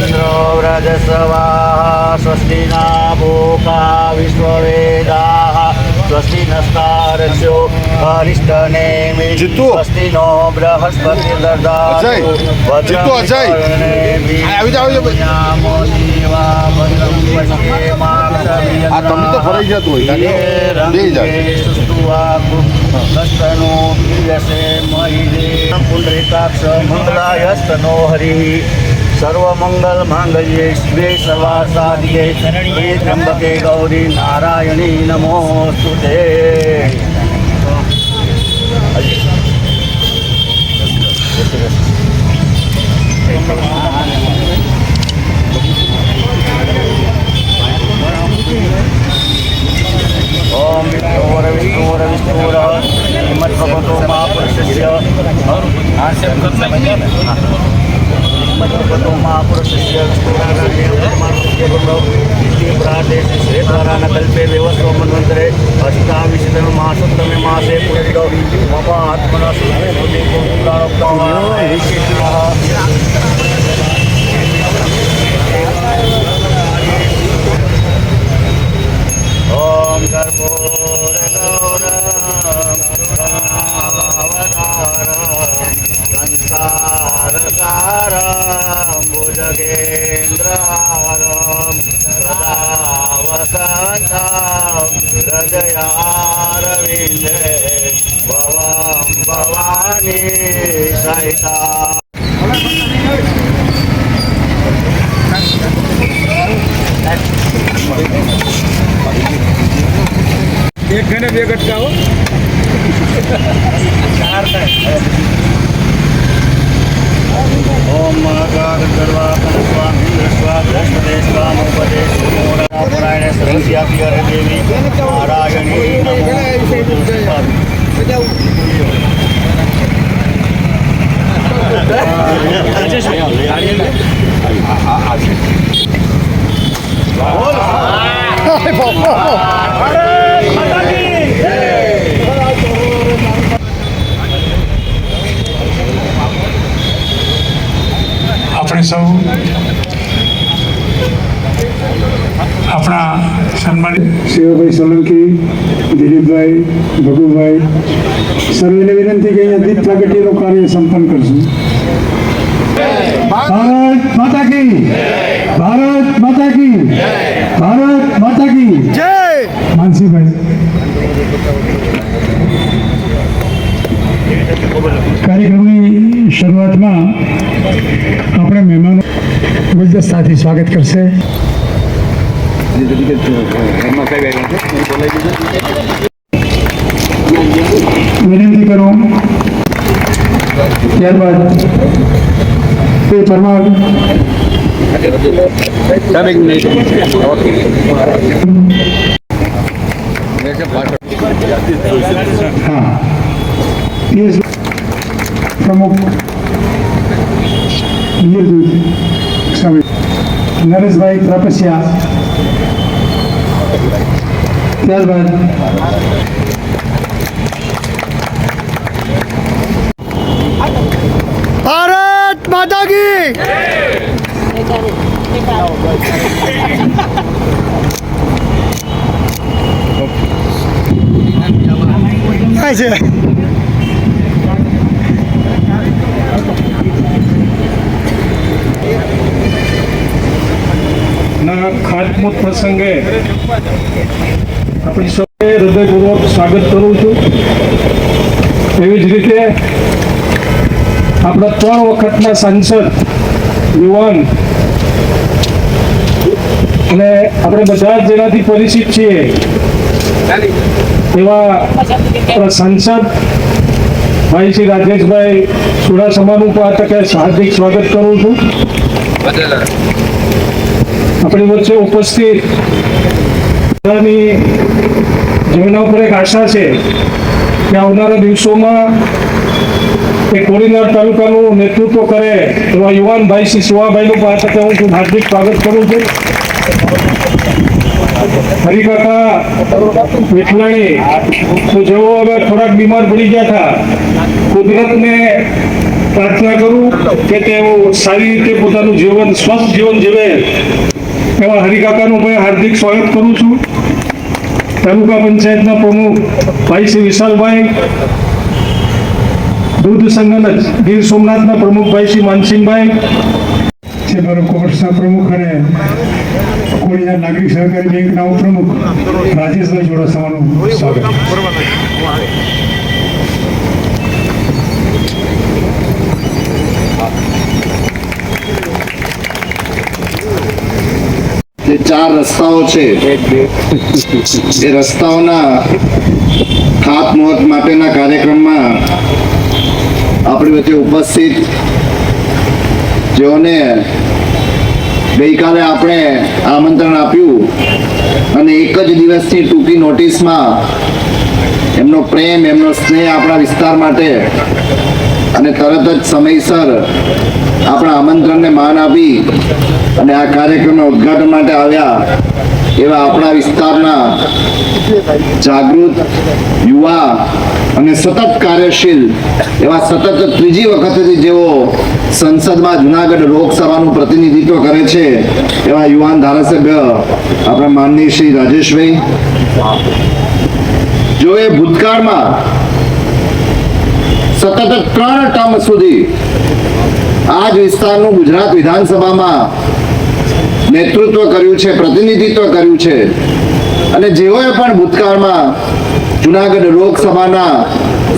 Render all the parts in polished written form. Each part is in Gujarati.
इंद्रो व्रजस्वाहा स्वस्ति न पूषा विश्ववेदाः स्वस्ति नस्तारस्यो अरिष्टनेमि स्वस्ति नो बृहस्पतिर्दधातु पुंडरीकाक्ष मंगलायस्तनो हरिः सर्वमंगल मांगल्ये शिवे सर्वासाधिके हे त्र्यंबके गौरी नारायणी नमोस्तुते। ओम विष्णुर हिमद्भवतो महापुरुषस्य हिमद्भवतो महापुरुषस्य श्रेद्वारानकल्पे देवस्व मन्वन्तरे अष्टाविंशतमे मासोत्तमे मासे पुनरितो मम आत्मना ओम कर्पूरगौरं संसारसारं भुजगेन्द्रहारं सदा वसन्तं हृदयारविन्दे भवं भवानी सहिता। एक घने બે ગટકા હો ચાર થાય। ओम महागाग सर्वा स्वामी स्वादे स्वामुपदे सुमोरायण सरस्वती हरे देवी नारायणी આપણે સૌ આપણા સન્માનિત શિવભાઈ સોલંકી, દિલીપભાઈ, ભગુભાઈ સર્વેને વિનંતી કે અહીંયા દીપ પ્રાગટ્યનું કાર્ય સંપન્ન કરશું। ભારત માતા કી, ભારત માતા કી, ભારત માતા કી જય। માનસીભાઈ કાર્યક્રમની શરૂઆતમાં આપણે મહેમાનો ગુલદસ્તાથી સ્વાગત કરશે। વિનંતી કરું ત્યારબાદ તે પરમાર હા પ્રમુખ નરેશભાઈ ત્રાપસિયા, ત્યારબાદ ભારત માતા કી છે। ના ખાતમુહૂર્ત પ્રસંગે આપણી સૌએ હૃદયપૂર્વક સ્વાગત કરું છું। એવી જ રીતે આપણા 3 વખતના સાંસદ યુવાન અને આપણે બધા જ જેનાથી પરિચિત છીએ એવા આપણા સાંસદ ભાઈ શ્રી રાજેશભાઈ ચુડાસમાનું પણ આ તકે હાર્દિક સ્વાગત કરું છું। આપણી વચ્ચે ઉપસ્થિત જેમના ઉપર એક આશા છે કે આવનારા દિવસોમાં એ કોડીનાર તાલુકાનું નેતૃત્વ કરે એવા યુવાન ભાઈ શ્રી શિવાભાઈનું પણ આ તકે હું હાર્દિક સ્વાગત કરું છું। હરિકાકા વિઠલાણી તો જેઓ હવે થોડાક બીમાર પડી ગયા હતા, કુદરતને પ્રાર્થના કરું કે તેઓ સારી રીતે પોતાનું જીવન સ્વસ્થ જીવન જીવે એવા હરિકાકાનું પણ હાર્દિક સ્વાગત કરું છું. તાલુકા પંચાયતના પ્રમુખ ભાઈ શ્રી વિશાલભાઈ, દૂધ સંઘના ગીર સોમનાથના પ્રમુખ ભાઈ શ્રી માનસિંહભાઈ, ચેમ્બર ઓફ કોમર્સના પ્રમુખ અને કોળીના નાગરિક સહકારી બેંકના ઉપપ્રમુખ રાજેશભાઈ જોડાસાવાનું સ્વાગત. જે 4 રસ્તાઓ છે એ રસ્તાઓના ખાતમુહૂર્ત માટેના કાર્યક્રમમાં આપણી વચ્ચે ઉપસ્થિત જેઓને ગઈકાલે આપણે આમંત્રણ આપ્યું અને એક જ દિવસની ટૂંકી નોટિસમાં એમનો પ્રેમ, એમનો સ્નેહ આપણા વિસ્તાર માટે અને તરત જ સમયસર આપણા આમંત્રણને માન આપી અને આ કાર્યક્રમના ઉદ્ઘાટન માટે આવ્યા એવા આપણા વિસ્તારના જાગૃત યુવા અને સતત કાર્યશીલ એવા સતત ત્રીજી વખતથી જેઓ સંસદમાં જુનાગઢ લોકસભાનું પ્રતિનિધિત્વ કરે છે એવા યુવાન ધારાસભ્ય આપણા માનનીય શ્રી રાજેશભાઈ, જો એ ભૂતકાળમાં સતત 3 ટર્મ સુધી આ જ વિસ્તારનું ગુજરાત વિધાનસભામાં નેતૃત્વ કર્યું છે, પ્રતિનિધિત્વ કર્યું છે અને જેઓએ પણ ભૂતકાળમાં જુનાગઢ લોકસભાના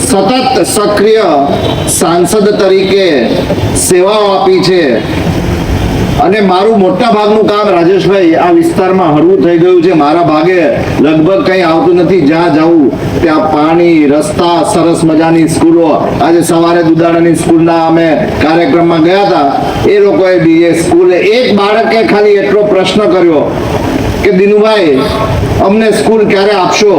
સતત સક્રિય સાંસદ તરીકે સેવાઓ આપી છે. અને મારું મોટા ભાગનું કામ રાજેશભાઈ આ વિસ્તારમાં હળવું થઈ ગયું છે. મારા ભાગે લગભગ કંઈ આવતું નથી. જ્યાં જાઉં ત્યાં પાણી, રસ્તા, સરસ મજાની સ્કૂલો. આજે સવારે દુધાણાની સ્કૂલના અમે કાર્યક્રમમાં ગયા હતા. એ લોકોએ બી એ સ્કૂલે એક બાળકે ખાલી એટલો પ્રશ્ન કર્યો કે દિનુભાઈ અમને સ્કૂલ ક્યારે આપશો,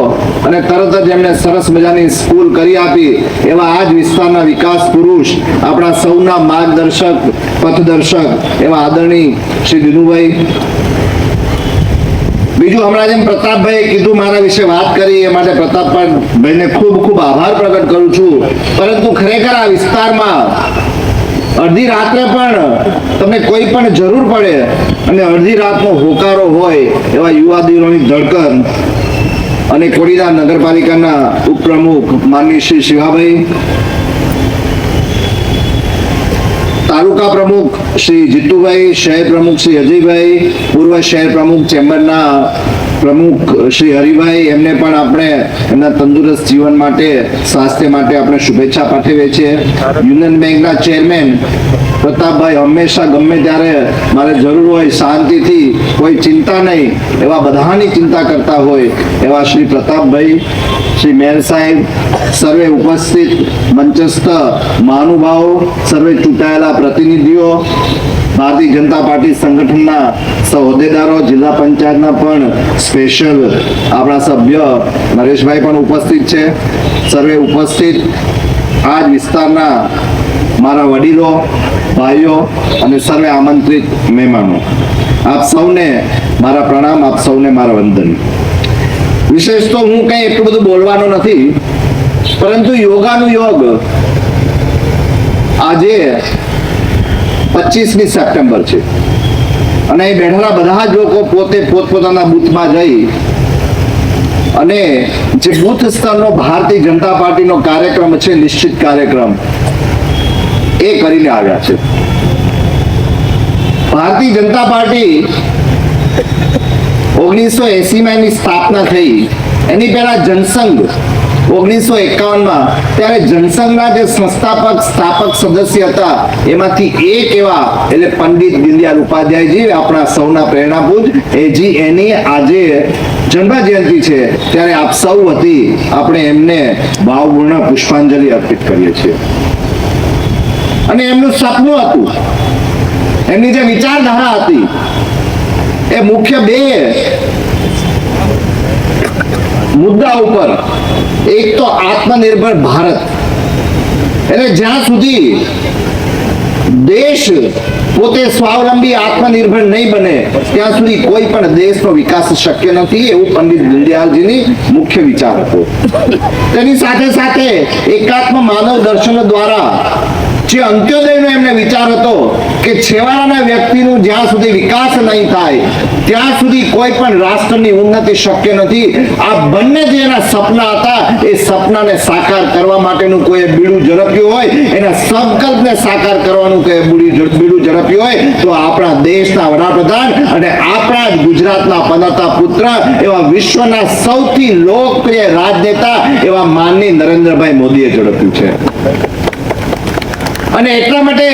અને તરત જ એમને સરસ મજાની સ્કૂલ કરી આપી. એવા આ જ વિસ્તારના વિકાસ પુરુષ, આપણા સૌના માર્ગદર્શક, પથદર્શક એવા આદરણીય શ્રી દિનુભાઈ. બીજું હમણાં જેમ પ્રતાપભાઈએ કીધું, મારા વિશે વાત કરી એ માટે પ્રતાપભાઈને ખૂબ ખૂબ આભાર પ્રગટ કરું છું. પરંતુ ખરેખર આ વિસ્તારમાં અડધી રાત્રે પણ તમને કોઈ પણ જરૂર પડે અને અડધી રાતનો હોકારો હોય એવા યુવાદીઓની ધડકન અને કોડીનાર નગરપાલિકાના ઉપપ્રમુખ માનનીય શ્રી શિવાભાઈ, તાલુકા પ્રમુખ શ્રી જીતુભાઈ, શહેર પ્રમુખ શ્રી અજયભાઈ, પૂર્વ શહેર પ્રમુખ ચેમ્બરના પ્રમુખ શ્રી હરિભાઈ, એમને પણ આપણે એમના તંદુરસ્ત જીવન માટે, સ્વાસ્થ્ય માટે આપણે શુભેચ્છા પાઠવીએ છીએ. યુનિયન બેંકના ચેરમેન પ્રતાપભાઈ હંમેશા ગમે ત્યારે મારે જરૂર હોય શાંતિથી, કોઈ ચિંતા નહીં એવા બધાની ચિંતા કરતા હોય એવા શ્રી પ્રતાપભાઈ, શ્રી મેર સાહેબ, સર્વે ઉપસ્થિત મંચસ્થ મહાનુભાવો, સર્વે ચૂંટાયેલા પ્રતિનિધિઓ, ભારતીય જનતા પાર્ટી સંગઠનના સૌ હોદ્દેદારો, જિલ્લા પંચાયતના પણ સ્પેશિયલ આપણા સભ્ય નરેશભાઈ પણ ઉપસ્થિત છે. સર્વે ઉપસ્થિત આ જ વિસ્તારના મારા વડીલો, ભાઈઓ અને સર્વે આમંત્રિત મહેમાનો, આપ સૌને મારા પ્રણામ, આપ સૌને મારા વંદન. વિશેષ તો હું કંઈ એટલું બધું બોલવાનો નથી, પરંતુ યોગાનું યોગ આજે 25મી સપ્ટેમ્બર છે અને એ બેઠેલા બધા જ લોકો પોતે પોતપોતાના બૂથમાં જઈ અને જે બૂથ સ્તરનો ભારતીય જનતા પાર્ટીનો કાર્યક્રમ છે, નિશ્ચિત કાર્યક્રમ એ કરીને આવ્યા છે. ભારતીય જનતા પાર્ટી 1980માં એની સ્થાપના થઈ. એની પહેલા જનસંઘ 1951માં, ત્યારે જનસંઘના જે સ્થાપક સદસ્ય હતા એમાંથી એક એવા એટલે પંડિત દીનદયાળ ઉપાધ્યાયજી, આપણા સૌના પ્રેરણાપુંજ, એની આજે જન્મ જયંતિ છે. ત્યારે આપ સૌ વતી આપણે એમને ભાવપૂર્ણ પુષ્પાંજલિ અર્પિત કરીએ છીએ. અને એમનું સપનું હતું, એમની જે વિચારધારા હતી એ મુખ્ય 2 મુદ્દા ઉપર. એક તો આત્મનિર્ભર ભારત, એટલે જ્યાં સુધી દેશ પોતે સ્વાવલંબી આત્મનિર્ભર નહીં બને ત્યાં સુધી કોઈ પણ દેશનો વિકાસ શક્ય નથી, એવું પંડિત દીનદયાળજીની મુખ્ય વિચાર હતો. તેની સાથે સાથે એકાત્મ માનવ દર્શન દ્વારા જે અંત્યોદયનો એમને વિચાર હતો કે છેવાડાના વ્યક્તિનું જ્યાં સુધી વિકાસ નહીં થાય ત્યાં સુધી કોઈ પણ રાષ્ટ્રની ઉન્નતિ શક્ય નથી. આ બંને જે એના સપના હતા એ સપનાને સાકાર કરવા માટેનું કોઈ બીડું ઝડપ્યું હોય, એના સંકલ્પને સાકાર કરવાનું કોઈ બીડું ઝડપ્યું હોય તો આપણા દેશના વડાપ્રધાન અને આપણા જ ગુજરાતના પનોતા પુત્ર એવા વિશ્વના સૌથી લોકપ્રિય રાજનેતા એવા માનનીય નરેન્દ્રભાઈ મોદીએ ઝડપ્યું છે. અને એટલા માટે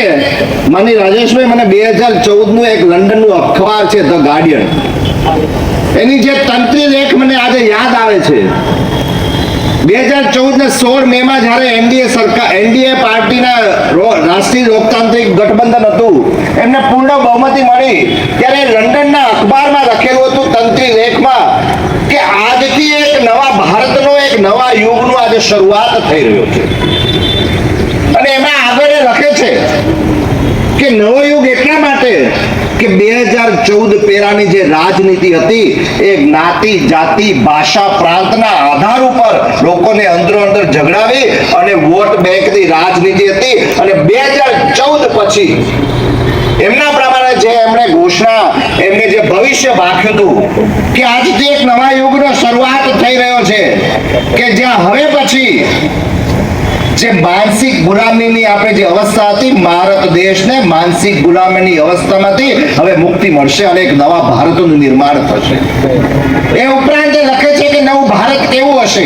માની રાજેશભાઈ, મને 2014 નું એક લંડનનું અખબાર છે ધ ગાર્ડિયન, એની જે તંત્રી લેખ મને આજે યાદ આવે છે. 2014 ને 16 મે માં જ્યારે એનડીએ પાર્ટીના રાષ્ટ્રીય લોકતાંત્રિક ગઠબંધન હતું, એમને પૂર્ણ બહુમતી મળી, ત્યારે લંડનના અખબારમાં લખેલું હતું તંત્રી લેખમાં કે આજથી એક નવા ભારતનો એક નવા યુગનું આજે શરૂઆત થઈ રહ્યો છે. અને એમાં આગળ એ લખે છે કે નવો યુગ એટલા માટે કે 2014 પહેલાની જે રાજનીતિ હતી એ જ્ઞાતિ, જાતિ, ભાષા, પ્રાંતના આધાર ઉપર લોકોને અંદરો અંદર ઝઘડાવી અને વોટ બેંકની રાજનીતિ હતી. અને 2014 પછી એમના પ્રમાણે જે એમણે ઘોષણા, એમને જે ભવિષ્ય ભાખ્યું હતું કે આજથી એક નવા યુગનો શરૂઆત થઈ રહ્યો છે કે જ્યાં હવે પછી જે માનસિક ગુલામીની આપણે જે અવસ્થા હતી, ભારત દેશને માનસિક ગુલામીની અવસ્થામાંથી હવે મુક્તિ મળશે અને એક નવા ભારતનું નિર્માણ થશે. એ ઉપરાંત એ લખે છે કે નવું ભારત કેવું હશે,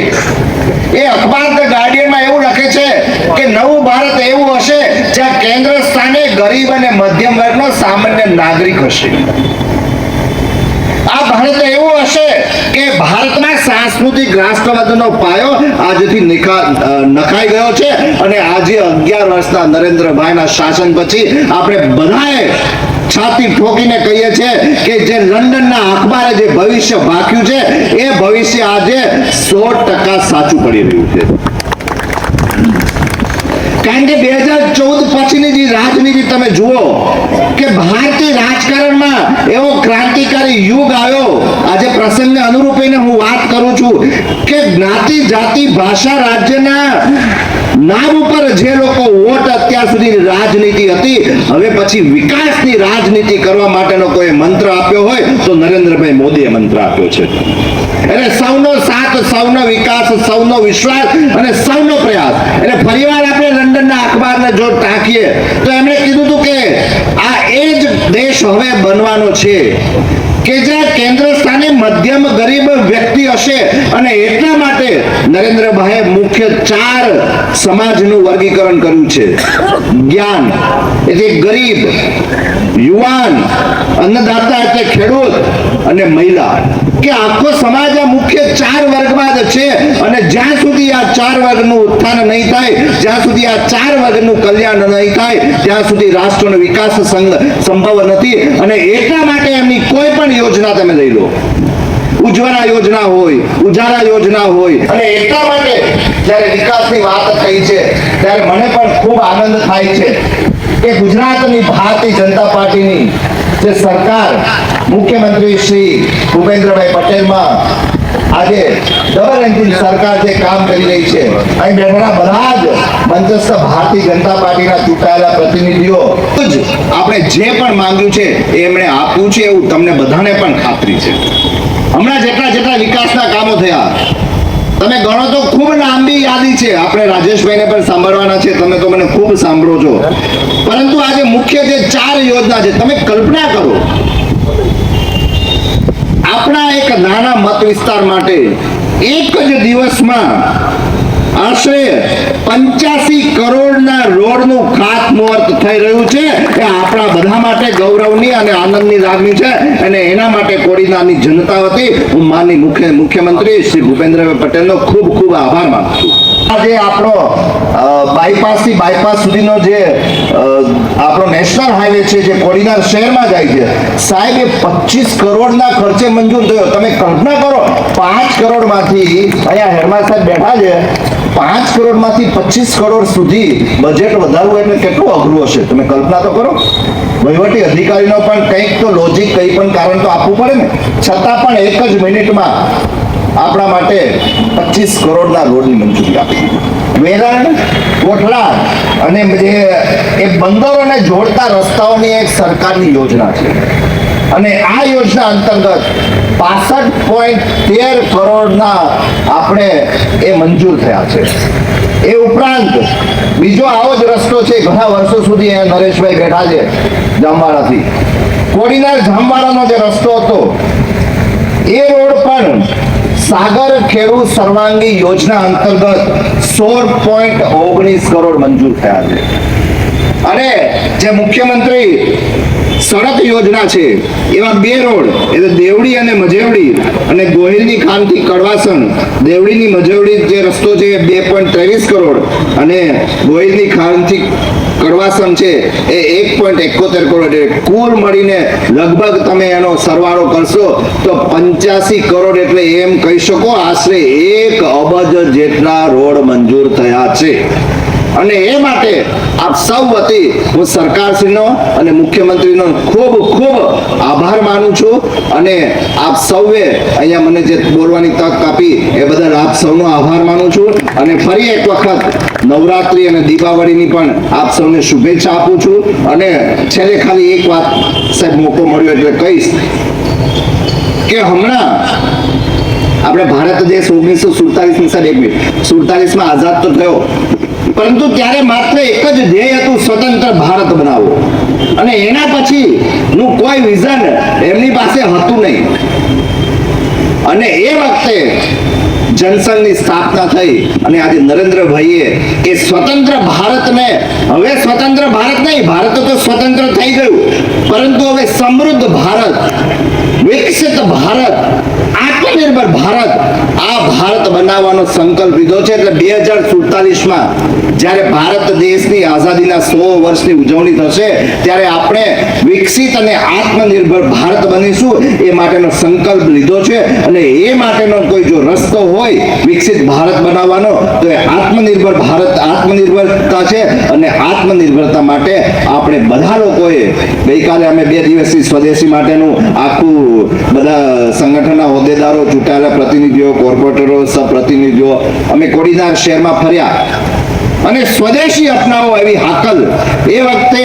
એ અખબાર ધ ગાર્ડિયનમાં એવું લખે છે કે નવું ભારત એવું હશે જ્યાં કેન્દ્ર સ્થાને ગરીબ અને મધ્યમ વર્ગનો સામાન્ય નાગરિક હશે. આ ભારત એવું હશે કે ભારતમાં સાંસ્કૃતિક રાષ્ટ્રવાદનો પાયો આજથી નખાઈ ગયો છે. અને આજે 11 વર્ષના નરેન્દ્રભાઈના શાસન પછી આપણે બધાએ છાતી ઠોકીને કહીએ છીએ કે જે લંડનના અખબારે જે ભવિષ્ય ભાખ્યું છે એ ભવિષ્ય આજે 100% સાચું પડી રહ્યું છે. કારણ કે 2014 પછીની જે રાજનીતિ તમે જુઓ કે ભારતીય રાજકારણમાં એવો ક્રાંતિકારી યુગ આવ્યો. આજે પ્રસંગને અનુરૂપ હું વાત કરું છું કે જ્ઞાતિ, જાતિ, ભાષા, રાજ્યના નામ ઉપર જે લોકો વોટ અત્યાર સુધી રાજનીતિ હતી, હવે પછી વિકાસની રાજનીતિ કરવા માટેનો કોઈ મંત્ર આપ્યો હોય તો નરેન્દ્રભાઈ મોદીએ મંત્ર આપ્યો છે. એટલે સૌનો સાથ, સૌનો વિકાસ, સૌનો વિશ્વાસ અને સૌનો પ્રયાસ. એટલે ફરીવાર આપણે લંડનના અખબારને જો ટાંકીએ તો એમણે કીધું હતું કે આ એ જ દેશ હવે બનવાનો છે કે જ્યાં કેન્દ્ર સ્થાને મધ્યમ ગરીબ વ્યક્તિ હશે. અને એટલા માટે નરેન્દ્રભાઈએ મુખ્ય 4 સમાજનું વર્ગીકરણ કર્યું છે. જ્ઞાન એટલે ગરીબ, યુવાન, અન્નદાતા એટલે ખેડૂત અને મહિલા, કે આખો સમાજ આ મુખ્ય 4 વર્ગમાં જ છે. અને જ્યાં સુધી આ 4 વર્ગનું ઉત્થાન નહીં થાય, જ્યાં સુધી આ 4 વર્ગનું કલ્યાણ નહીં થાય, ત્યાં સુધી રાષ્ટ્રનો વિકાસ સંભવ નથી. અને એટલા માટે એમની કોઈ પણ યોજના તમે લઈ લો, ઉજ્જવલા યોજના હોય, ઉજાલા યોજના હોય, અને એટલા માટે જ્યારે વિકાસની વાત થઈ છે ત્યારે મને પણ ખૂબ આનંદ થાય છે કે ગુજરાતની ભારતીય જનતા પાર્ટીની જે સરકાર, મુખ્યમંત્રી શ્રી ભૂપેન્દ્રભાઈ પટેલમાં આજે ડબલ એન્જિન સરકાર જે કામ કરી રહી છે, અહીં બેઠેલા બધા જ મંચસ્થ ભારતીય જનતા પાર્ટીના ચૂંટાયેલા પ્રતિનિધિઓ જ આપણે જે પણ માંગ્યું છે એ એમણે આપ્યું છે એવું તમને બધાને પણ ખાતરી છે. હમણાં જેટલા વિકાસના કામો થયા તમે ગણો તો ખૂબ લાંબી યાદી છે. આપણે રાજેશભાઈને પણ સાંભળવાના છે, તમે તો મને ખૂબ સાંભળો છો. પરંતુ આજે મુખ્ય જે 4 યોજના છે, તમે કલ્પના કરો આપણા એક નાના મત વિસ્તાર માટે એક જ દિવસમાં આશરે 85 કરોડના રોડનું ખાતમુહૂર્ત થઈ રહ્યું છે. એ આપણા બધા માટે ગૌરવની અને આનંદની લાગણી છે. અને એના માટે કોડીનારની જનતા વતી હું માનની મુખ્યમંત્રી શ્રી ભૂપેન્દ્રભાઈ પટેલનો ખૂબ ખૂબ આભાર માનું છું. આજે આપણો બાયપાસથી બાયપાસ સુધીનો જે આપણો નેશનલ હાઈવે છે જે કોડીનાર શહેરમાં જાય છે, સાહેબ એ 25 કરોડના ખર્ચે મંજૂર થયો. તમે કલ્પના કરો 5 કરોડમાંથી, અહીંયા હેરમાર સાહેબ બેઠા છે, 5 કરોડમાંથી 25 કરોડ સુધી બજેટ વધારવું એટલે કેટલું અઘરું હશે. તમે કલ્પના તો કરો. વહીવટી અધિકારીનો પણ કંઈક તો લોજિક, કંઈ પણ કારણ તો આપવું પડે ને. છતાં પણ એક જ મિનિટમાં આપણા માટે 25 કરોડના રોડની મંજૂરી આપી. વેરાણ, કોટલા અને જે એ બંદરોને જોડતા રસ્તાઓની એક સરકારની યોજના છે અને આ યોજના અંતર્ગત 65.13 કરોડના આપણે એ મંજૂર થયા છે. એ ઉપરાંત બીજો આવો જ રસ્તો છે, ઘણા વર્ષો સુધી અહીંયા નરેશભાઈ બેઠા છે જામવાડાથી, કોડીનાર જામવાડાનો જે રસ્તો હતો એ રોડ પણ સાગર ખેડૂત સર્વાંગી યોજના અંતર્ગત 16.19 કરોડ મંજૂર થયા છે. અને જે મુખ્યમંત્રી સડક યોજના છે એવા બે રોડ એટલે દેવડી અને મજેવડી અને ગોહિલની ખાનથી કડવાસણ, દેવડીની મજેવડી જે રસ્તો છે 2.23 કરોડ અને ગોહિલની ખાનથી કડવાસણ છે એ 1.71 કરોડ, એટલે કુલ મળીને લગભગ તમે એનો સરવાળો કરશો તો 85 કરોડ, એટલે એમ કહી શકો આશરે 1 અબજ જેટલા રોડ મંજૂર થયા છે. અને એ માટે આપ સૌ વતી હું સરકારશ્રીનો અને મુખ્યમંત્રીનો ખૂબ ખૂબ આભાર માનું છું અને આપ સૌએ અહીંયા મને જે બોલવાની તક આપી એ બદલ આપ સૌનો આભાર માનું છું અને ફરી એક વખત નવરાત્રી અને દીપાવળીની પણ આપ સૌને શુભેચ્છા આપું છું. અને છેલ્લે ખાલી એક વાત સાહેબ મોકો મળ્યો એટલે કહીશ કે હમણાં આપણે ભારત દેશ 1947 આઝાદ તો થયો, પરંતુ ત્યારે માત્ર એક જ ધ્યેય હતું, સ્વતંત્ર ભારત બનાવવો, અને એના પછી નું કોઈ વિઝન એમની પાસે હતું નહીં. અને એ વખતે જનસંઘની સ્થાપના થઈ અને આજે નરેન્દ્રભાઈએ એ સ્વતંત્ર ભારતને, હવે સ્વતંત્ર ભારત નહીં, ભારત તો સ્વતંત્ર થઈ ગયું, પરંતુ હવે સમૃદ્ધ ભારત, વિકસિત ભારત, આત્મનિર્ભર ભારત, આ ભારત બનાવવાનો સંકલ્પ લીધો છે. એટલે 2047માં જ્યારે ભારત દેશની આઝાદીના 100 વર્ષની ઉજવણી થશે ત્યારે આપણે વિકસિત અને આત્મનિર્ભર ભારત બનીશું એ માટેનો સંકલ્પ લીધો છે. અને એ માટેનો કોઈ જો રસ્તો હોય વિકસિત ભારત બનાવવાનો તો એ આત્મનિર્ભર ભારત, આત્મનિર્ભરતા છે. અને આત્મનિર્ભરતા માટે આપણે બધા લોકોએ ગઈકાલે અમે 2 દિવસથી સ્વદેશી માટેનું આખું બધા સંગઠનના હોદ્દેદારો, ચૂંટાયેલા પ્રતિનિધિઓ, કોર્પોરેટરો, સહપ્રતિનિધિઓ અમે કોડીનાર શહેરમાં ફર્યા અને સ્વદેશી અપનાવો એવી હાકલ એ વખતે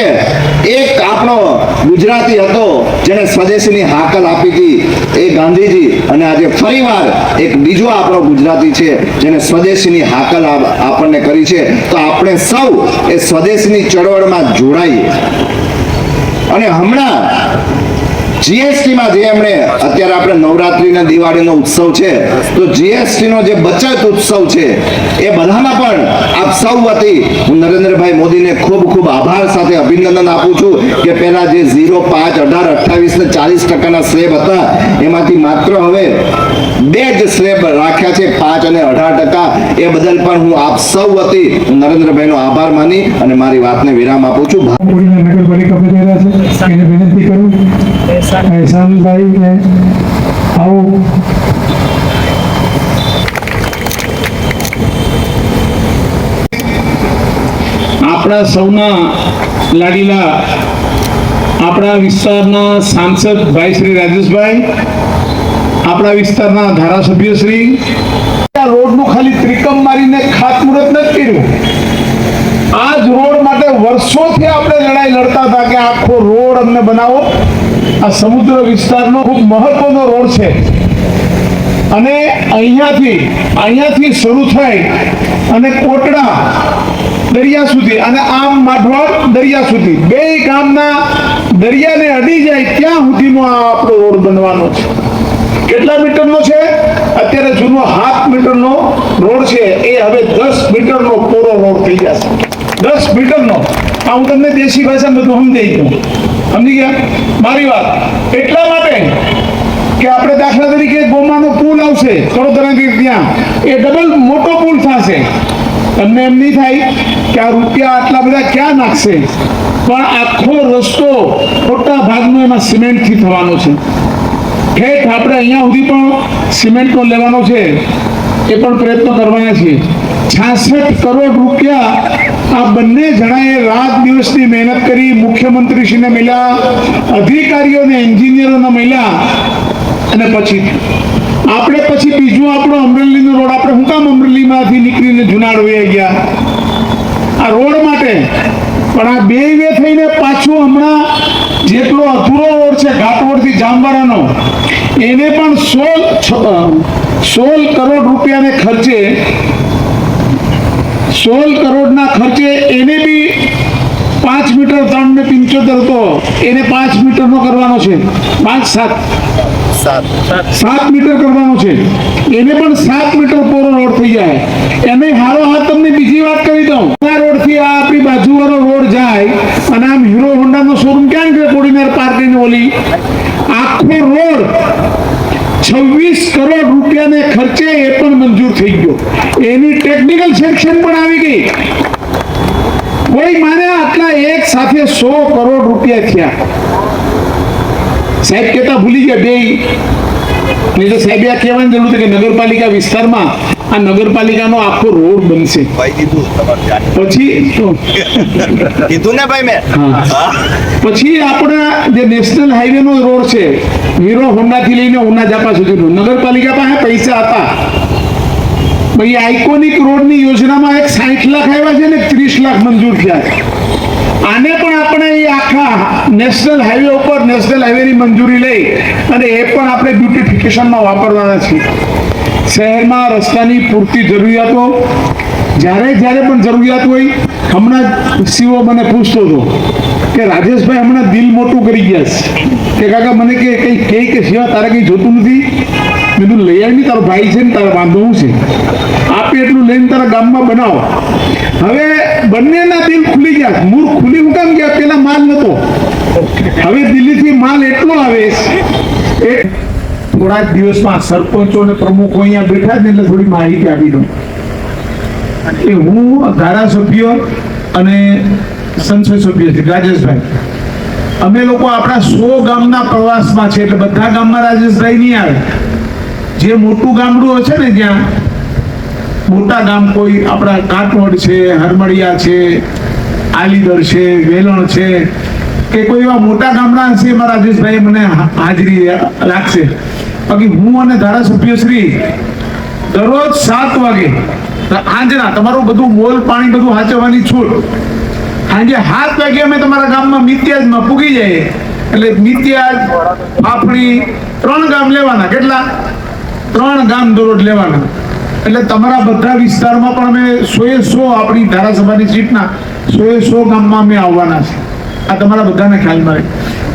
એક આપણો ગુજરાતી હતો જેને સ્વદેશીની હાકલ આપી હતી, એ ગાંધીજી. અને આજે ફરીવાર એક બીજો આપણો ગુજરાતી છે જેને સ્વદેશીની હાકલ આપણને કરી છે. તો આપણે સૌ એ સ્વદેશીની ચળવળમાં જોડાઈએ. અને હમણાં જીએસટી માં જે એમણે અત્યારે આપણે નવરાત્રીના દિવાળીનો ઉત્સવ છે તો જીએસટી નો જે બચત ઉત્સવ છે એ બધામાં પણ આપ સૌ વતી હું નરેન્દ્રભાઈ મોદીને ખૂબ ખૂબ આભાર સાથે અભિનંદન આપું છું કે પહેલા જે 0, 5, 18, 28 ને 40% સ્લેબ હતા એમાંથી માત્ર હવે 2 જ સ્લેબ રાખ્યા છે, 5 અને 18%. એ બદલ પણ હું આપ સૌ વતી નરેન્દ્રભાઈનો આભાર માની અને મારી વાતને વિરામ આપું છું. કોડીનાર નગરપાલિકા પધાર્યા છે એને વિનંતી કરું એહસાનભાઈ ને આવો. આપણા સૌના લાડીલા આપણા વિસ્તારના સાંસદ ભાઈ શ્રી રાજેશભાઈ, આપણા વિસ્તારના ધારાસભ્ય શ્રી, રોડનું ખાલી ત્રિકમ મારીને ખાતમુહૂર્ત નથી કર્યું. આ જ રોડ માટે વર્ષોથી આપણે લડાઈ લડતા હતા કે આખો રોડ અમને બનાવો. આ સમુદ્ર વિસ્તારનો ખૂબ મહત્વનો રોડ છે અને અહીંયાથી શરૂ થાય અને કોટડા દરિયા સુધી અને આમ માઢવાડ દરિયા સુધી 2 ગામના દરિયાને અડી જાય ત્યાં સુધીનો આ આપણો રોડ બનવાનો છે. કેટલા મીટરનો છે? અત્યારે જૂનો 7 મીટરનો રોડ છે, એ હવે 10 મીટરનો પૂરો રોડ થઈ જશે. 10 મીટરનો. આ હું તમને દેશી ભાષામાં બધું સમજાવી દઉં. સમજી ગયા મારી વાત? એટલા માટે કે આપણે દાખલા તરીકે ગોમાનો પુલ આવશે કડોદરાથી ત્યાં, એ ડબલ મોટો પુલ થશે. તમને એમ નહીં થાય કે આ રૂપિયા આટલા બધા ક્યાં નાખશે, પણ આખો રસ્તો મોટા ભાગનો એમાં સિમેન્ટથી થવાનો છે. ઠેઠ આપણે અહીંયા સુધી પણ સિમેન્ટનો લેવાનો છે, એ પણ પ્રયત્ન કરવાના છીએ. 66 કરોડ રૂપિયા આ બંને જણાએ રાત દિવસની મહેનત કરી, મુખ્યમંત્રીશ્રીને મળ્યા, અધિકારીઓને, એન્જિનિયરોને મળ્યા અને પછી આપણે પછી બીજું આપણો અમરેલીનો રોડ આપણે હું કામ અમરેલીમાંથી નીકળીને જુનાડ વહી ગયા આ રોડ માટે, પણ આ બે વે થઈને પાછું હમણાં જેટલો અધૂરો રોડ છે ઘાટવડથી જામવાડાનો એને પણ 16 કરોડ રૂપિયાને ખર્ચે 16 કરોડના ખર્ચે એને બી 5 મીટર 375 હતો એને 5 મીટરનો કરવાનો છે, 7 મીટર કરવાનો છે, એને પણ 7 મીટર પૂરો રોડ થઈ જાય. એને હારો હાથ તમને બીજી વાત કરી દઉં, આ રોડથી આ આપણી બાજુવાળો રોડ જાય અને આમ હીરો હોન્ડાનો શોરૂમ ક્યાં છે કોડીનાર પાર્કની ઓલી આખો રોડ 26 કરોડ રૂપિયાને ખર્ચે એ પણ મંજૂર થઈ ગયો. એની ટેકનિકલ સેક્શન પણ આવી ગઈ. કોઈ માને આટલા એક સાથે 100 કરોડ રૂપિયા થયા. સાહેબ કહેતા ભૂલી ગયા બે, નહીં તો સાહેબ આ કહેવાની જરૂર છે કે નગરપાલિકા વિસ્તારમાં આ નગરપાલિકાનો આખો રોડ બનશે. પછી પછી આપણા જે નેશનલ હાઈવે નો રોડ છે હીરો હોન્ડા થી લઈને ઉના જાપા સુધીનો નગરપાલિકા પાસે પૈસા હતા. ભાઈ આઇકોનિક રોડની યોજનામાં એક 60 લાખ આવ્યા છે ને 30 લાખ મંજૂર થયા છે. આને પણ આપણે એ આખા નેશનલ હાઈવે ઉપર નેશનલ હાઈવેની મંજૂરી લઈ અને એ પણ આપણે બ્યુટિફિકેશનમાં વાપરવાના છીએ. શહેરમાં રસ્તાની પૂરતી જરૂરિયાતો જ્યારે પણ જરૂરિયાત હોય. હમણાં સીઓ મને પૂછતો હતો કે રાજેશભાઈ હમણાં દિલ મોટું કરી ગયા છે કે કાકા મને કે કંઈ કે સિવા તારે કંઈ જોતું નથી. મેં લઈ આવી તારો ભાઈ છે ને તારે વાંધો શું છે, આપે એટલું લઈને તારા ગામમાં બનાવો. હવે બંનેના દિલ ખુલી ગયા. મૂળ ખુલી હું કામ ગયા, પેલા માલ નતો, હવે દિલ્હીથી માલ એટલો આવે. થોડા જ દિવસમાં સરપંચો અને પ્રમુખો અહીંયા બેઠા જ ને એટલે થોડી માહિતી આપી દઉં. એ હું ધારાસભ્ય અને સંસદ સભ્ય છે રાજેશભાઈ, અમે લોકો આપણા 100 ગામના પ્રવાસમાં છે. એટલે બધા ગામમાં રાજેશભાઈ નહીં આવે. જે મોટું ગામડું હશે ને, જ્યાં મોટા ગામ કોઈ આપણા કાટવડ છે, હરમડિયા છે, આલીદર છે, વેલણ છે કે કોઈ એવા મોટા ગામડા હશે એમાં રાજેશભાઈ મને હાજરી રાખશે. બાકી હું અને ધારાસભ્ય શ્રી દરરોજ 7 વાગે સાંજના તમારું બધું મોલ પાણી બધું હાચવવાની છૂટ. સાંજે 7 વાગે અમે તમારા ગામમાં મિત્યાજમાં પૂગી જઈએ. એટલે મિત્યાજ, ફાફડી 3 ગામ લેવાના. કેટલા? 3 ગામ દરરોજ લેવાના. એટલે તમારા બધા વિસ્તારમાં પણ અમે 100 આપણી ધારાસભાની સીટના 100 ગામમાં અમે આવવાના છે. આ તમારા બધાને ખ્યાલમાં રહે.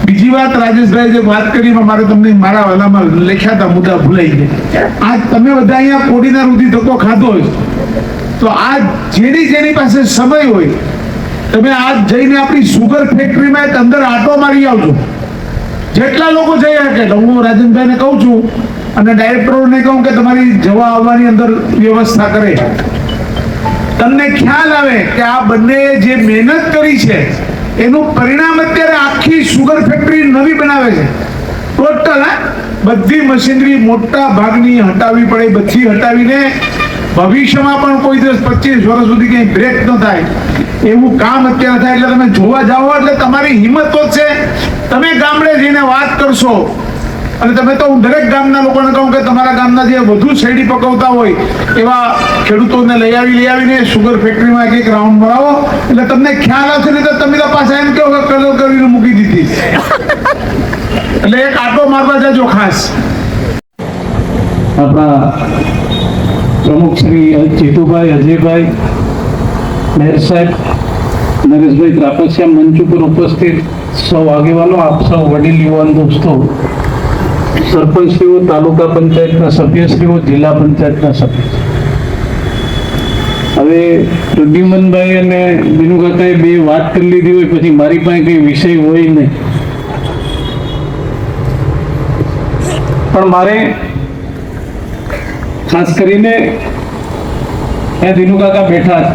બીજી વાત, રાજેશભાઈ જે વાત કરી મારે તમને મારા વાલામાં લખ્યા હતા મુદ્દા ભૂલાઈ ગયા. આજ તમે બધા અહીંયા કોડીનાર સુધી ધક્કો ખાધો હોય તો આજ જેની પાસે સમય હોય તમે આજ જઈને આપણી સુગર ફેક્ટરીમાં એક અંદર આટો મારી આવજો. જેટલા લોકો જઈ શકે. હું રાજનભાઈને કહું છું અને ડાયરેક્ટરોને કહું કે તમારી જવા આવવાની અંદર વ્યવસ્થા કરે. તમને ખ્યાલ આવે કે આ બંને જે મહેનત કરી છે એનું પરિણામ અત્યારે આખી સુગર ફેક્ટરી નવી બનાવે છે. ટોટલ બધી મશીનરી મોટા ભાગની હટાવવી પડે, બધી હટાવીને ભવિષ્યમાં પણ કોઈ દિવસ 25 વર્ષ સુધી કંઈ બ્રેક ન થાય એવું કામ અત્યારે થાય. એટલે તમે જોવા જાઓ એટલે તમારી હિંમત તો છે. તમે ગામડે જઈને વાત કરશો અને તમે તો હું દરેક ગામના લોકોને કહું કે તમારા ગામના જે વધુ શેરડી પકવતા હોય એવા ખેડૂતોને લઈ આવીને સુગર ફેક્ટરીમાં એક રાઉન્ડ મરાવો એટલે તમને ખ્યાલ આવશે. ને તો તમે તો પાછા એમ કહો કે કલર કરીને મૂકી દીધી. એટલે એક આટો મારવા જાજો ખાસ. આપણા પ્રમુખ શ્રી જીતુભાઈ, અજયભાઈ, મેર સાહેબ, નરેશભાઈ ત્રાપસિયા, મંચ ઉપર ઉપસ્થિત સૌ આગેવાનો, આપ સૌ વડીલ યુવાન દોસ્તો, સરપંચશ્રીઓ, તાલુકા પંચાયતના સભ્યશ્રીઓ, જિલ્લા પંચાયતના સભ્ય. હવે પ્રદ્યુમનભાઈ અને દિનુકાકાએ બે વાત કરી લીધી હોય પછી મારી પાસે કઈ વિષય હોય નહીં, પણ મારે ખાસ કરીને એ દિનુકાકા બેઠા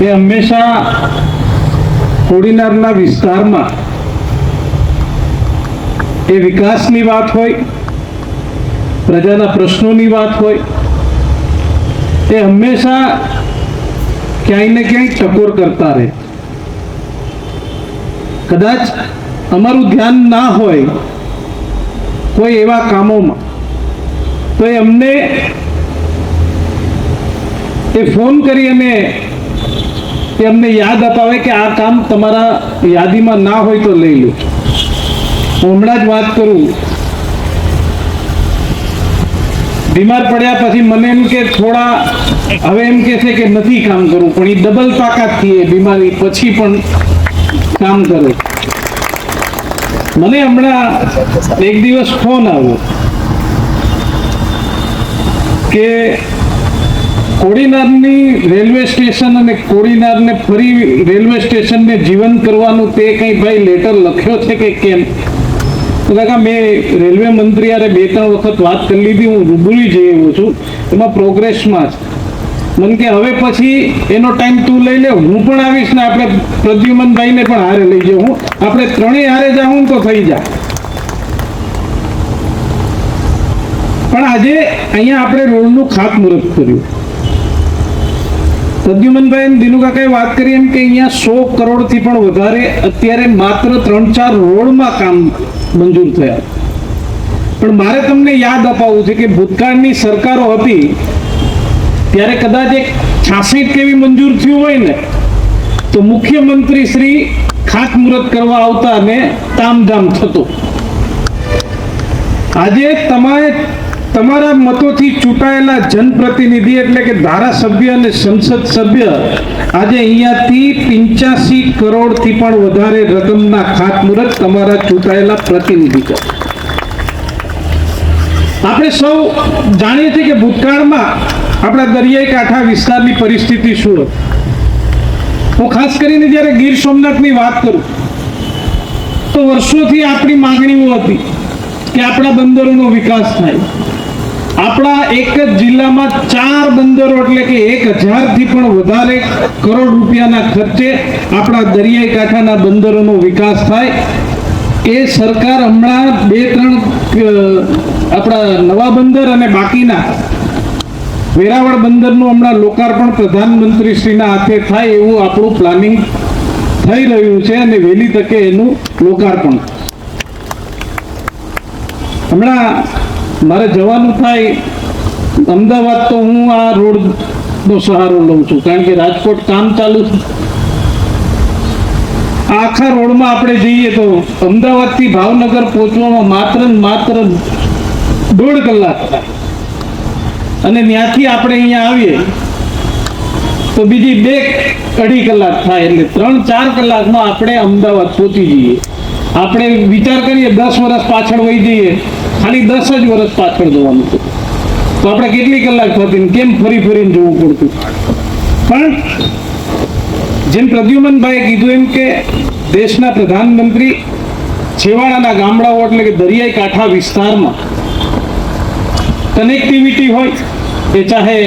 એ હંમેશા કોડીનારના વિસ્તારમાં એ વિકાસની વાત હોય, પ્રજાના પ્રશ્નોની વાત હોય, એ હંમેશા ક્યાંય ને ક્યાંય ટકોર કરતા રહે. કદાચ અમારું ધ્યાન ના હોય કોઈ એવા કામોમાં, તો અમને એ ફોન કરી અને એ અમને યાદ અપાવે કે આ કામ તમારા યાદીમાં ના હોય તો લઈ લો. હું હમણાં જ વાત કરું, બીમાર પડ્યા પછી મને એમ કે થોડા હવે એમ કે છે કે નથી કામ કરવું, પણ એ ડબલ તાકાતથી એ બીમારી પછી પણ કામ કરે. મને હમણાં એક દિવસ ફોન આવ્યો કે કોડીનારની રેલવે સ્ટેશન અને કોડીનારને ફરી રેલવે સ્ટેશનને જીવંત કરવાનું તે કંઈ ભાઈ લેટર લખ્યો છે કે કેમ? તો કાકા મેં રેલવે મંત્રી યારે 2-3 વખત વાત કરી લીધી, હું રૂબરૂ જઈ આવ્યો છું, એમાં પ્રોગ્રેસમાં છે. મને કે હવે પછી એનો ટાઈમ તું લઈ લે, હું પણ આવીશ ને આપણે પ્રદ્યુમનભાઈને પણ હારે લઈ જાઉં, આપણે ત્રણેય હારે જાઉં તો થઈ જાય. પણ આજે અહીંયા આપણે રોડનું ખાતમુહૂર્ત કર્યું. પ્રદ્યુમનભાઈ અને દિનુકાકાએ વાત કરી એમ કે અહીંયા 100 કરોડથી પણ વધારે અત્યારે માત્ર 3-4 રોડમાં કામ મંજૂર થયા. પણ મારે તમને યાદ અપાવવું છે કે ભૂતકાળની સરકારો હતી ત્યારે કદાચ એક 66 કેવી મંજૂર થયું હોય ને તો મુખ્યમંત્રી શ્રી ખાતમુહૂર્ત કરવા આવતા અને તામઝામ થતો. આજે તમારા મતોથી ચૂંટાયેલા જનપ્રતિનિધિ એટલે કે ધારાસભ્ય અને સંસદ સભ્ય આજે અહીંયાથી 85 કરોડથી પણ વધારે રકમના ખાતમુહૂર્ત તમારા ચૂંટાયેલા પ્રતિનિધિ કરે. આપણે સૌ જાણીએ છીએ કે ભૂતકાળમાં આપણા દરિયાઈ કાંઠા વિસ્તારની પરિસ્થિતિ શું હતી. હું ખાસ કરીને જ્યારે ગીર સોમનાથની વાત કરું તો વર્ષોથી આપણી માંગણીઓ હતી કે આપણા બંદરોનો વિકાસ થાય. આપણા એક જ જિલ્લામાં 4 બંદરો એટલે કે 1000થી પણ વધારે કરોડ રૂપિયાના ખર્ચે આપણા દરિયાઈ કાંઠાના બંદરોનો વિકાસ થાય. એ સરકાર હમણાં 2-3 આપણા નવા બંદર અને બાકીના વેરાવળ બંદરનું હમણાં લોકાર્પણ પ્રધાનમંત્રીશ્રીના હાથે થાય એવું આપણું પ્લાનિંગ થઈ રહ્યું છે અને વહેલી તકે એનું લોકાર્પણ. હમણાં મારે જવાનું થાય અમદાવાદ તો હું આ રોડનો સહારો લઉં છું, કારણ કે રાજકોટ કામ ચાલુ છે. આખા રોડમાં આપણે જઈએ તો અમદાવાદથી ભાવનગર પહોંચવામાં માત્ર 1.5 કલાક થાય અને ત્યાંથી આપણે અહીંયા આવીએ તો બીજી 2-2.5 કલાક થાય, એટલે 3-4 કલાકમાં આપણે અમદાવાદ પહોંચી જઈએ. આપણે વિચાર કરીએ 10 વર્ષ પાછળ વહી જઈએ, ખાલી 10 જ વર્ષ પાછળ જવાનું છે તો આપણે કેટલી કલાક થતી, કેમ ફરીને જવું પડતું. પણ જેમ પ્રદ્યુમનભાઈએ કીધું એમ કે દેશના પ્રધાનમંત્રી છેવાડાના ગામડાઓ એટલે કે દરિયાઈ કાંઠા વિસ્તારમાં કનેક્ટિવિટી હોય, એ ચાહે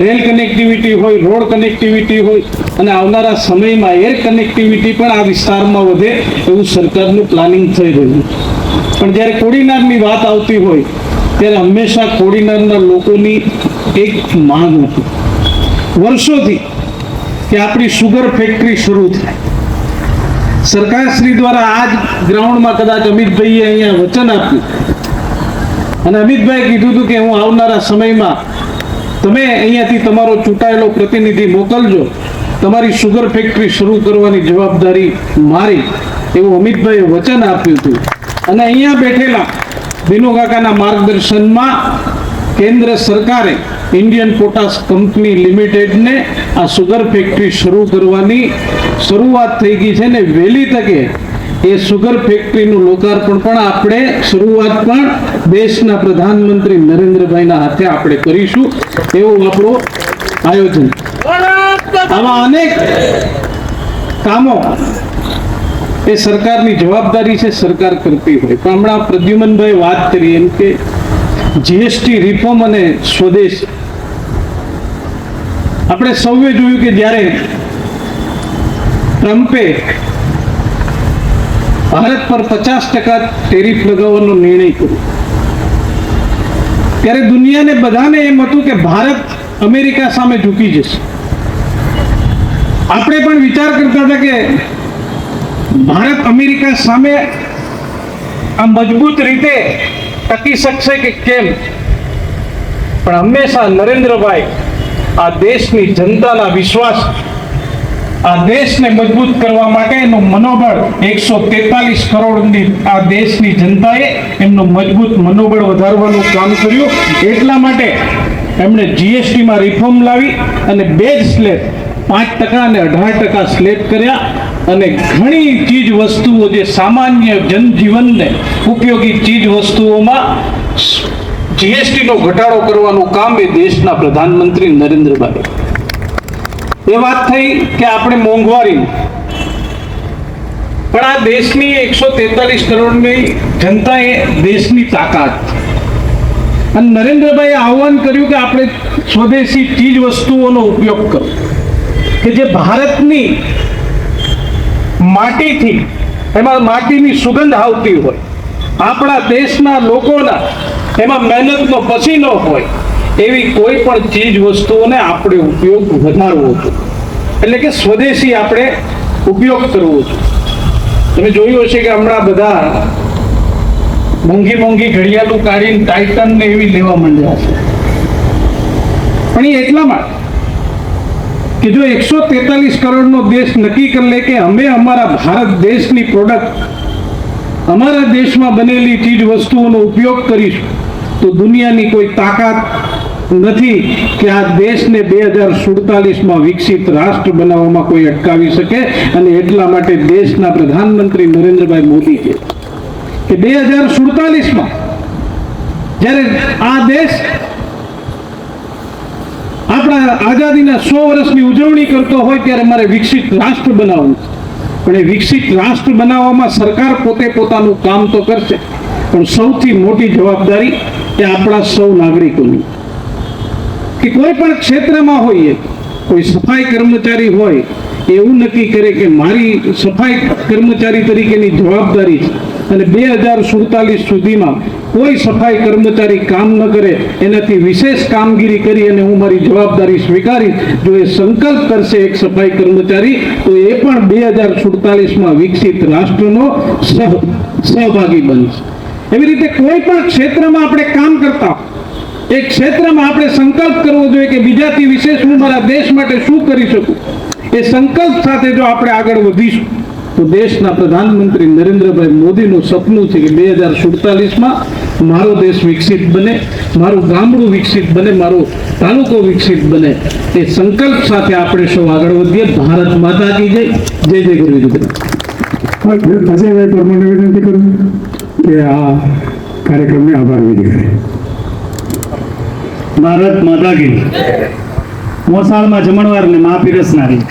રેલ કનેક્ટિવિટી હોય, રોડ કનેક્ટિવિટી હોય અને આવનારા સમયમાં એર કનેક્ટિવિટી પણ આ વિસ્તારમાં વધે એવું સરકારનું પ્લાનિંગ થઈ રહ્યું છે. પણ જ્યારે કોડીનારની વાત આવતી હોય ત્યારે હંમેશા કોડીનારના લોકોની એક માંગ હતી વર્ષોથી કે આપણી સુગર ફેક્ટરી શરૂ થાય. સરકારશ્રી દ્વારા આ જ ગ્રાઉન્ડમાં કદાચ અમિતભાઈએ અહીંયા વચન આપ્યું અને અમિતભાઈએ કીધું હતું કે હું આવનારા સમયમાં તમે અહીંયાથી તમારો ચૂંટાયેલો પ્રતિનિધિ મોકલજો, તમારી સુગર ફેક્ટરી શરૂ કરવાની જવાબદારી મારી, એવું અમિતભાઈએ વચન આપ્યું હતું. અને અહીંયા બેઠેલા દિનુ કાકાના માર્ગદર્શનમાં કેન્દ્ર સરકારે ઇન્ડિયન પોટાશ કંપની લિમિટેડને આ સુગર ફેક્ટરી શરૂ કરવાની શરૂઆત થઈ ગઈ છે ને વહેલી તકે એ સુગર ફેક્ટરીનું લોકાર્પણ પણ આપણે શરૂઆત પણ દેશના પ્રધાનમંત્રી નરેન્દ્રભાઈના હાથે આપણે કરીશું એવું આપણું આયોજન. આવા અનેક કામો એ સરકારની જવાબદારી છે, સરકાર કરતી હોય. પણ હમણાં પ્રદ્યુમનભાઈ વાત કરી એમ કે જીએસટી રિફોર્મ અને સ્વદેશ, આપણે સૌએ જોયું કે જ્યારે ટ્રમ્પે ભારત પર 50% ટેરિફ લગાવવાનો નિર્ણય કર્યો ત્યારે દુનિયાને બધાને એમ હતું કે ભારત અમેરિકા સામે ઝૂકી જશે. આપણે પણ વિચાર કરતા હતા કે ભારત અમેરિકા સામે આ મજબૂત રીતે ટકી શકશે કે કેમ, પણ હંમેશા નરેન્દ્રભાઈ આ દેશની જનતાના વિશ્વાસ, આ દેશને મજબૂત કરવા માટેનું મનોબળ 143 કરોડની આ દેશની જનતાએ એમનું મજબૂત મનોબળ વધારવાનું કામ કર્યું. એટલા માટે એમણે જીએસટીમાં રિફોર્મ લાવી અને બે જ સ્લેબ 5% અને 18% સ્લેબ કર્યા અને ઘણી ચીજ વસ્તુઓ જે સામાન્ય જનજીવનને ઉપયોગી ચીજ વસ્તુઓમાં જીએસટીનો ઘટાડો કરવાનું કામ એ દેશના પ્રધાનમંત્રી નરેન્દ્રભાઈ. એ વાત થઈ કે આપણે મોંઘવારી, પણ આ દેશની 143 કરોડની જનતા એ દેશની તાકાત. અને નરેન્દ્રભાઈએ આહ્વાન કર્યું કે આપણે સ્વદેશી ચીજ વસ્તુઓનો ઉપયોગ કરો, કે જે ભારતની માટીથી, એમાં માટીની સુગંધ આવતી હોય, આપણા દેશના લોકોના એમાં મહેનતનો પસીનો હોય, એવી કોઈ પણ ચીજ વસ્તુઓને આપણે ઉપયોગ વધારવો છે. એટલે કે સ્વદેશી આપણે ઉપયોગ કરવો છે. તમે જોયું હશે કે હમણાં બધા મોંઘી મોંઘી ઘડિયાળો કાઢીને ટાઇટન ને એવી લેવા માંડ્યા છે. પણ એ એટલા માટે કે જો 143 કરોડનો દેશ નક્કી કરી લે કે અમે અમારા ભારત દેશની પ્રોડક્ટ, અમારા દેશમાં બનેલી ચીજ વસ્તુઓનો ઉપયોગ કરીશું, તો દુનિયાની કોઈ તાકાત નથી કે આ દેશને 2047માં વિકસિત રાષ્ટ્ર બનાવવામાં કોઈ અટકાવી શકે. અને એટલા માટે દેશના પ્રધાનમંત્રી નરેન્દ્રભાઈ મોદી કે 2047માં જ્યારે આ દેશ આપણા આઝાદીના 100 વર્ષની ઉજવણી કરતો હોય ત્યારે મારે વિકસિત રાષ્ટ્ર બનાવવું. પણ એ વિકસિત રાષ્ટ્ર બનાવવામાં સરકાર પોતે પોતાનું કામ તો કરશે, પણ સૌથી મોટી જવાબદારી એ આપણા સૌ નાગરિકોની. કે કોઈ પણ ક્ષેત્રમાં હોઈએ, કોઈ સફાઈ કર્મચારી હોય, એવું નક્કી કરે કે મારી સફાઈ કર્મચારી તરીકેની જવાબદારી છે અને 2047 સુધીમાં કોઈ સફાઈ કર્મચારી કામ ન કરે, એનાથી વિશેષ કામગીરી કરી અને હું મારી જવાબદારી સ્વીકારી, જો એ સંકલ્પ કરશે એક સફાઈ કર્મચારી, તો એ પણ 2047માં વિકસિત રાષ્ટ્રનો સહભાગી બનશે. એવી રીતે કોઈ પણ ક્ષેત્રમાં આપણે કામ કરતા એ ક્ષેત્રમાં આપણે સંકલ્પ કરવો જોઈએ કે બીજાથી વિશેષ હું મારા દેશ માટે શું કરી શકું. એ સંકલ્પ સાથે જો આપણે આગળ વધીશું તો દેશના પ્રધાનમંત્રી નરેન્દ્રભાઈ મોદીનું સપનું છે કે 2047માં મારો દેશ વિકસિત બને, મારું ગામડું વિકસિત બને, મારો તાલુકો વિકસિત બને. એ સંકલ્પ સાથે આપણે સૌ આગળ વધીએ. ભારત માતા કી જય. જય જય ગુરુ. અજયભાઈ પરમાને વિનંતી કરું કે આ કાર્યક્રમને આભાર વિધિ કરે. ભારત માતા કી. મોસાળમાં જમણવાર ને મા પીરસનારી.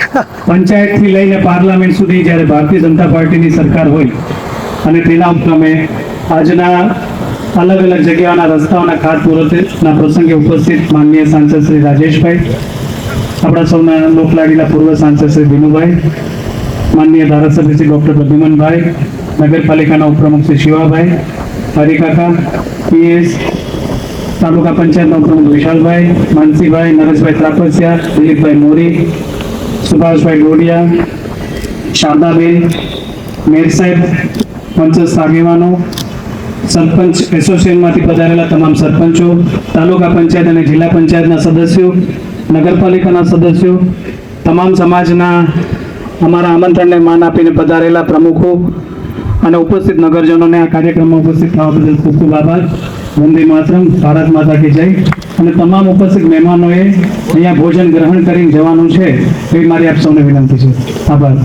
પંચાયતથી લઈને પાર્લામેન્ટ સુધી જ્યારે ભારતીય જનતા પાર્ટીની સરકાર હોય અને તેના ઉપક્રમે આજના અલગ અલગ જગ્યાઓના રસ્તાઓના ખાતમુહૂર્તના પ્રસંગે ઉપસ્થિત માનનીય સાંસદ શ્રી રાજેશભાઈ, આપણા સૌના લોકલાડીલા પૂર્વ સાંસદ શ્રી દિનુભાઈ, માનનીય ધારાસભ્ય શ્રી ડોક્ટર પ્રદ્યુમનભાઈ, નગરપાલિકાના ઉપપ્રમુખ શ્રી શિવાભાઈ, હરિકાકા, પીએસ, તાલુકા પંચાયતના ઉપપ્રમુખ વિશાલભાઈ, માનસીભાઈ, નરેશભાઈ ત્રાપસિયા, દિલીપભાઈ મોરી, સુભાષભાઈ ડોડિયા, શારદાબેન, મેર સાહેબ, પંચાયત આગેવાનો, સરપંચ એસોસિએશનમાંથી પધારેલા તમામ સરપંચો, તાલુકા પંચાયત અને જિલ્લા પંચાયતના સદસ્યો, નગરપાલિકાના સદસ્યો, તમામ સમાજના અમારા આમંત્રણને માન આપીને પધારેલા પ્રમુખો અને ઉપસ્થિત નગરજનોને આ કાર્યક્રમમાં ઉપસ્થિત થવા બદલ ખૂબ ખૂબ આભાર. વંદે માતરમ. ભારત માતા કી જય. અને તમામ ઉપસ્થિત મહેમાનોએ અહીંયા ભોજન ગ્રહણ કરીને જવાનું છે એવી મારી આપ સૌને વિનંતી છે. આભાર.